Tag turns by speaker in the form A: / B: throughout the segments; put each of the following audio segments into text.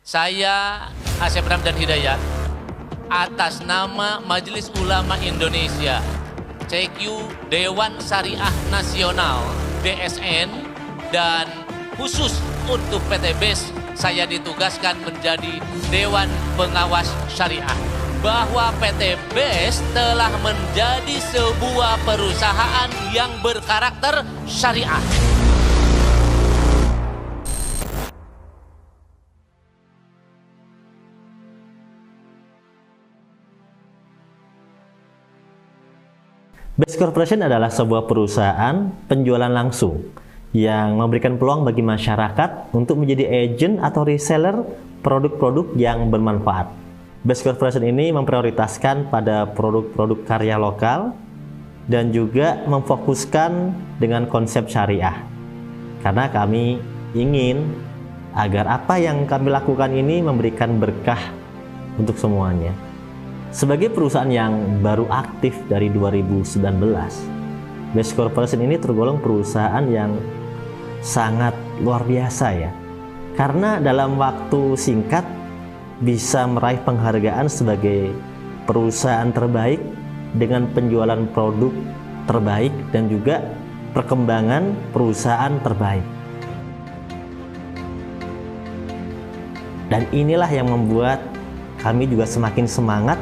A: Saya Asep Ramdan Hidayat atas nama Majelis Ulama Indonesia, CQ Dewan Syariah Nasional DSN, dan khusus untuk PT BES saya ditugaskan menjadi Dewan Pengawas Syariah, bahwa PT BES telah menjadi sebuah perusahaan yang berkarakter syariah.
B: BES Corporation adalah sebuah perusahaan penjualan langsung yang memberikan peluang bagi masyarakat untuk menjadi agen atau reseller produk-produk yang bermanfaat. BES Corporation ini memprioritaskan pada produk-produk karya lokal dan juga memfokuskan dengan konsep syariah. Karena kami ingin agar apa yang kami lakukan ini memberikan berkah untuk semuanya. Sebagai perusahaan yang baru aktif dari 2019, BES Corporation ini tergolong perusahaan yang sangat luar biasa ya. Karena dalam waktu singkat bisa meraih penghargaan sebagai perusahaan terbaik dengan penjualan produk terbaik dan juga perkembangan perusahaan terbaik. Dan inilah yang membuat kami juga semakin semangat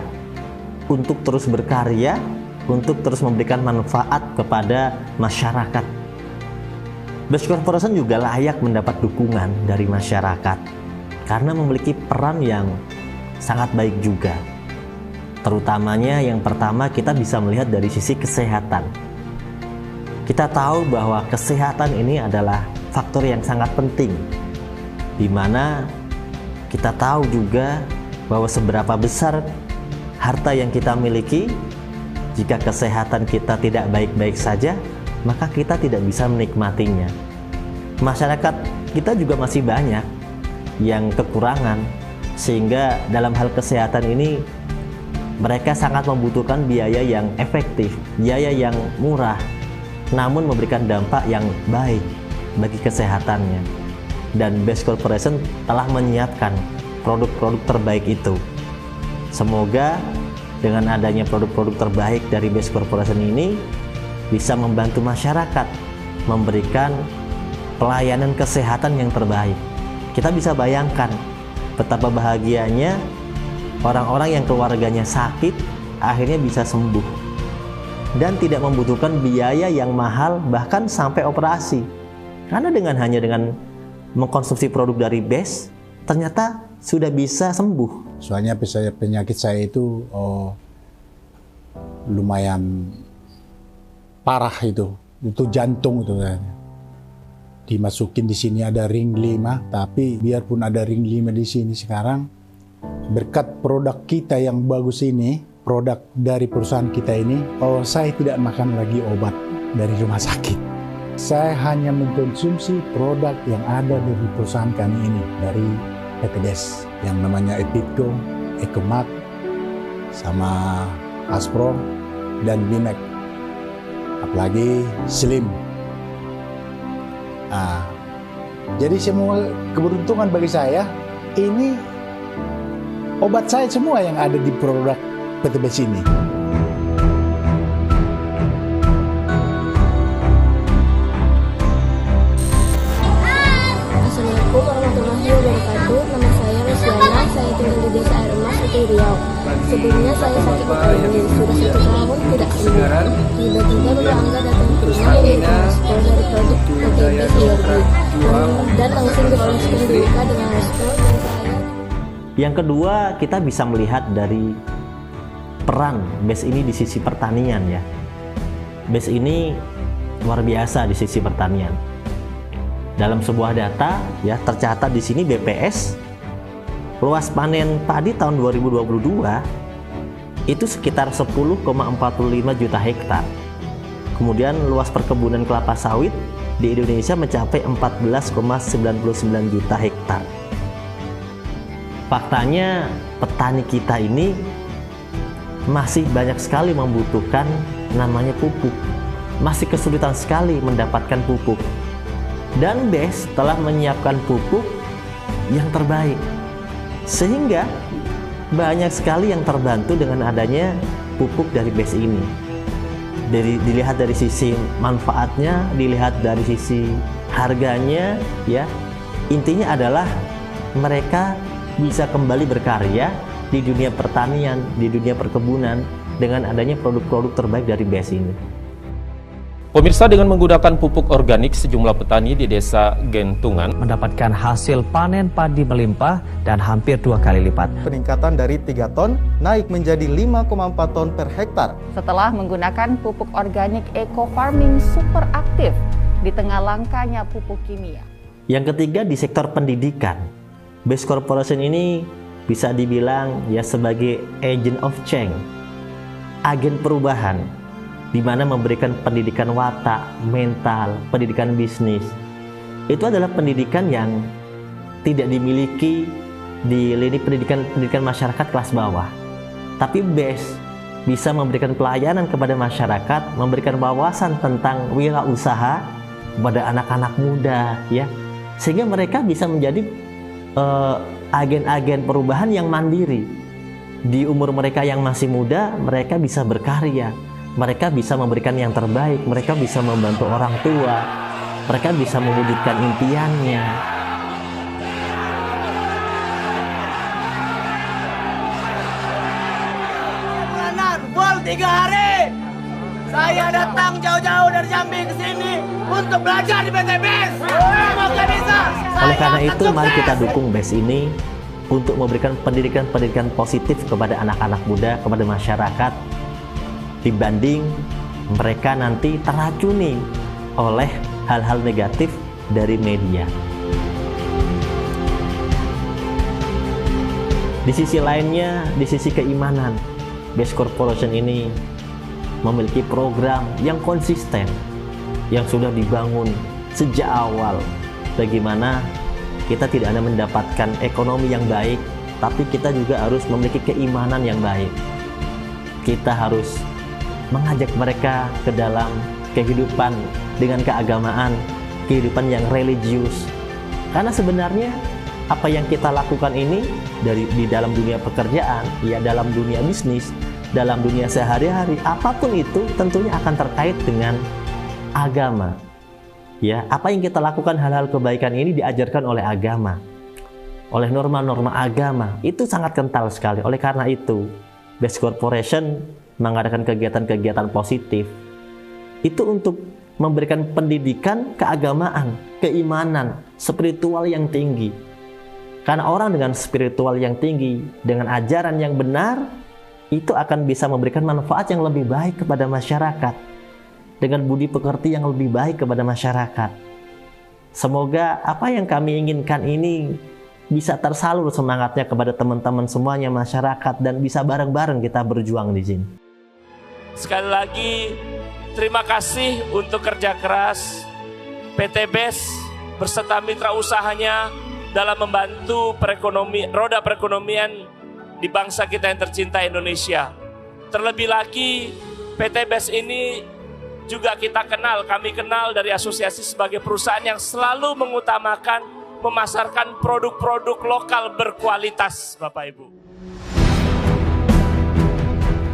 B: untuk terus berkarya, untuk terus memberikan manfaat kepada masyarakat. BES Corporation juga layak mendapat dukungan dari masyarakat karena memiliki peran yang sangat baik juga. Terutamanya yang pertama, kita bisa melihat dari sisi kesehatan. Kita tahu bahwa kesehatan ini adalah faktor yang sangat penting, di mana kita tahu juga bahwa seberapa besar harta yang kita miliki, jika kesehatan kita tidak baik-baik saja, maka kita tidak bisa menikmatinya. Masyarakat kita juga masih banyak yang kekurangan, sehingga dalam hal kesehatan ini mereka sangat membutuhkan biaya yang efektif, biaya yang murah, namun memberikan dampak yang baik bagi kesehatannya. Dan BES Corporation telah menyiapkan produk-produk terbaik itu. Semoga dengan adanya produk-produk terbaik dari BES Corporation ini bisa membantu masyarakat memberikan pelayanan kesehatan yang terbaik. Kita bisa bayangkan betapa bahagianya orang-orang yang keluarganya sakit akhirnya bisa sembuh dan tidak membutuhkan biaya yang mahal, bahkan sampai operasi. Karena hanya dengan mengkonsumsi produk dari BES, ternyata sudah bisa sembuh.
C: Soalnya penyakit saya itu lumayan parah itu jantung itu kan. Dimasukin di sini ada ring 5, tapi biarpun ada ring 5 di sini sekarang, berkat produk kita yang bagus ini, produk dari perusahaan kita ini, saya tidak makan lagi obat dari rumah sakit. Saya hanya mengkonsumsi produk yang ada dari perusahaan kami ini, dari PT BES, yang namanya Epitco, Ecomac, sama Aspro, dan Bimek. Apalagi Slim. Jadi semua keberuntungan bagi saya, ini obat saya semua yang ada di produk PT BES ini.
D: Assalamualaikum warahmatullahi wabarakatuh. Nama saya Luciana, saya tinggal di Desa Air Emas, Kutai Riau. Sebelumnya saya sakit autoimun, sudah 1 tahun tidak sembuh. Tiba-tiba Bapak Angga datang ke rumah memberikan respon dari produk PT BES IRB dan langsung diproses buka dengan respon dan saya.
B: Yang kedua, kita bisa melihat dari peran BES ini di sisi pertanian ya. BES ini luar biasa di sisi pertanian. Dalam sebuah data ya tercatat di sini BPS luas panen padi tahun 2022 itu sekitar 10,45 juta hektar. Kemudian luas perkebunan kelapa sawit di Indonesia mencapai 14,99 juta hektar. Faktanya petani kita ini masih banyak sekali membutuhkan namanya pupuk. Masih kesulitan sekali mendapatkan pupuk. Dan BES telah menyiapkan pupuk yang terbaik. Sehingga banyak sekali yang terbantu dengan adanya pupuk dari BES ini. Dilihat dari sisi manfaatnya, dilihat dari sisi harganya, ya. Intinya adalah mereka bisa kembali berkarya di dunia pertanian, di dunia perkebunan dengan adanya produk-produk terbaik dari BES ini.
E: Pemirsa, dengan menggunakan pupuk organik, sejumlah petani di Desa Gentungan
F: mendapatkan hasil panen padi melimpah dan hampir 2 kali lipat.
G: Peningkatan dari 3 ton naik menjadi 5,4 ton per hektar.
H: Setelah menggunakan pupuk organik eco farming super aktif di tengah langkanya pupuk kimia.
B: Yang ketiga, di sektor pendidikan, BES Corporation ini bisa dibilang ya sebagai agent of change, agen perubahan, di mana memberikan pendidikan watak, mental, pendidikan bisnis. Itu adalah pendidikan yang tidak dimiliki di lini pendidikan masyarakat kelas bawah. Tapi BES bisa memberikan pelayanan kepada masyarakat, memberikan wawasan tentang wirausaha kepada anak-anak muda, ya, sehingga mereka bisa menjadi agen-agen perubahan yang mandiri. Di umur mereka yang masih muda, mereka bisa berkarya. Mereka bisa memberikan yang terbaik, mereka bisa membantu orang tua, mereka bisa mewujudkan impiannya.
I: Full 3 hari, saya datang jauh-jauh dari Jambi ke sini untuk belajar di PT BES. Semoga bisa.
B: Oleh karena itu, mari kita dukung BES ini untuk memberikan pendidikan positif kepada anak-anak muda, kepada masyarakat, dibanding mereka nanti teracuni oleh hal-hal negatif dari media. Di sisi lainnya, di sisi keimanan, BES Corporation ini memiliki program yang konsisten, yang sudah dibangun sejak awal. Bagaimana kita tidak hanya mendapatkan ekonomi yang baik, tapi kita juga harus memiliki keimanan yang baik. Kita harus mengajak mereka ke dalam kehidupan dengan keagamaan, kehidupan yang religius. Karena sebenarnya apa yang kita lakukan ini di dalam dunia pekerjaan, ya dalam dunia bisnis, dalam dunia sehari-hari, apapun itu tentunya akan terkait dengan agama. Ya, apa yang kita lakukan, hal-hal kebaikan ini diajarkan oleh agama, oleh norma-norma agama. Itu sangat kental sekali. Oleh karena itu, BES Corporation mengadakan kegiatan-kegiatan positif itu untuk memberikan pendidikan keagamaan, keimanan, spiritual yang tinggi. Karena orang dengan spiritual yang tinggi, dengan ajaran yang benar, itu akan bisa memberikan manfaat yang lebih baik kepada masyarakat, dengan budi pekerti yang lebih baik kepada masyarakat. Semoga apa yang kami inginkan ini bisa tersalur semangatnya kepada teman-teman semuanya masyarakat, dan bisa bareng-bareng kita berjuang di sini.
J: Sekali lagi, terima kasih untuk kerja keras PT BES beserta mitra usahanya dalam membantu roda perekonomian di bangsa kita yang tercinta Indonesia. Terlebih lagi, PT BES ini juga kami kenal dari asosiasi sebagai perusahaan yang selalu mengutamakan memasarkan produk-produk lokal berkualitas, Bapak Ibu.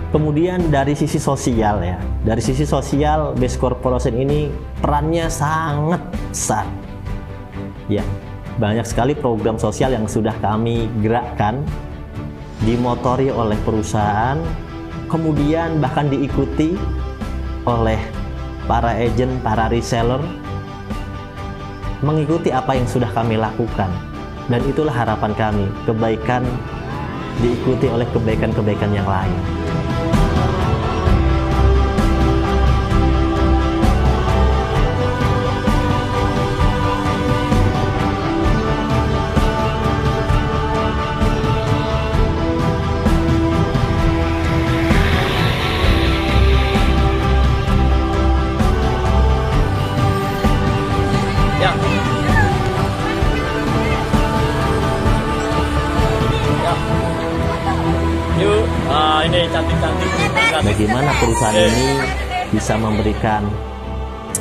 B: Kemudian dari sisi sosial, ya, dari sisi sosial BES Corporation ini perannya sangat besar. Ya, banyak sekali program sosial yang sudah kami gerakkan, dimotori oleh perusahaan, kemudian bahkan diikuti oleh para agent, para reseller, mengikuti apa yang sudah kami lakukan. Dan itulah harapan kami, kebaikan diikuti oleh kebaikan-kebaikan yang lain.
J: Ini cantik-cantik.
B: Bagaimana perusahaan ini bisa memberikan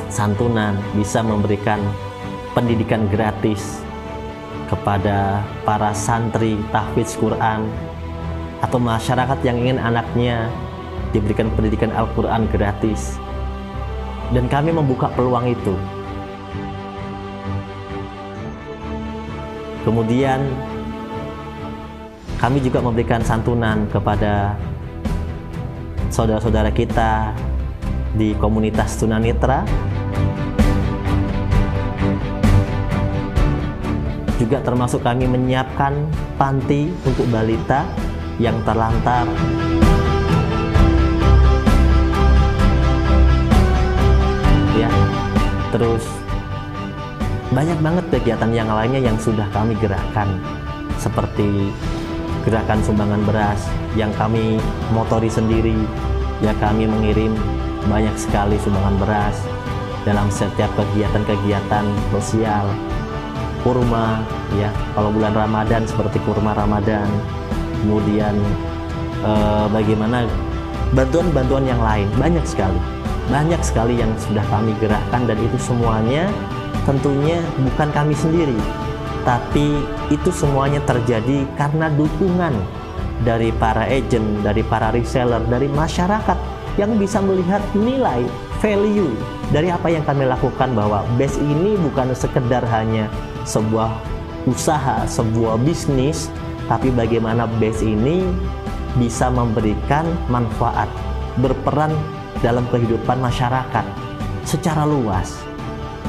B: santunan, bisa memberikan pendidikan gratis kepada para santri tahfidz Quran atau masyarakat yang ingin anaknya diberikan pendidikan Al-Quran gratis. Dan kami membuka peluang itu. Kemudian kami juga memberikan santunan kepada saudara-saudara kita di komunitas tunanetra. Juga termasuk kami menyiapkan panti untuk balita yang terlantar. Ya, terus banyak banget kegiatan yang lainnya yang sudah kami gerakkan, seperti gerakan sumbangan beras yang kami motori sendiri. Ya, kami mengirim banyak sekali sumbangan beras dalam setiap kegiatan-kegiatan sosial. Kurma, ya, kalau bulan Ramadan seperti kurma Ramadan. Kemudian bagaimana bantuan-bantuan yang lain, banyak sekali yang sudah kami gerakkan, dan itu semuanya tentunya bukan kami sendiri, tapi itu semuanya terjadi karena dukungan dari para agent, dari para reseller, dari masyarakat yang bisa melihat nilai, value dari apa yang kami lakukan, bahwa BES ini bukan sekedar hanya sebuah usaha, sebuah bisnis, tapi bagaimana BES ini bisa memberikan manfaat, berperan dalam kehidupan masyarakat secara luas.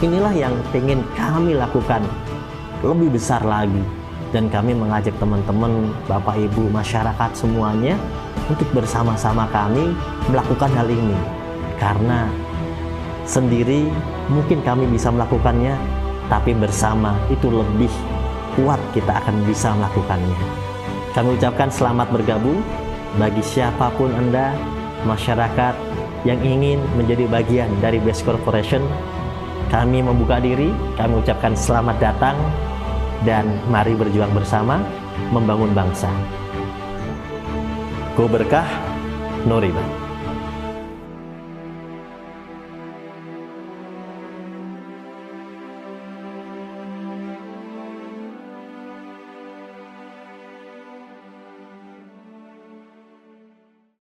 B: Inilah yang ingin kami lakukan lebih besar lagi, dan kami mengajak teman-teman, Bapak Ibu, masyarakat semuanya untuk bersama-sama kami melakukan hal ini, karena sendiri mungkin kami bisa melakukannya, tapi bersama itu lebih kuat kita akan bisa melakukannya. Kami ucapkan selamat bergabung bagi siapapun Anda, masyarakat yang ingin menjadi bagian dari BES Corporation. Kami membuka diri, kami ucapkan selamat datang, dan mari berjuang bersama membangun bangsa. Go berkah, no riba.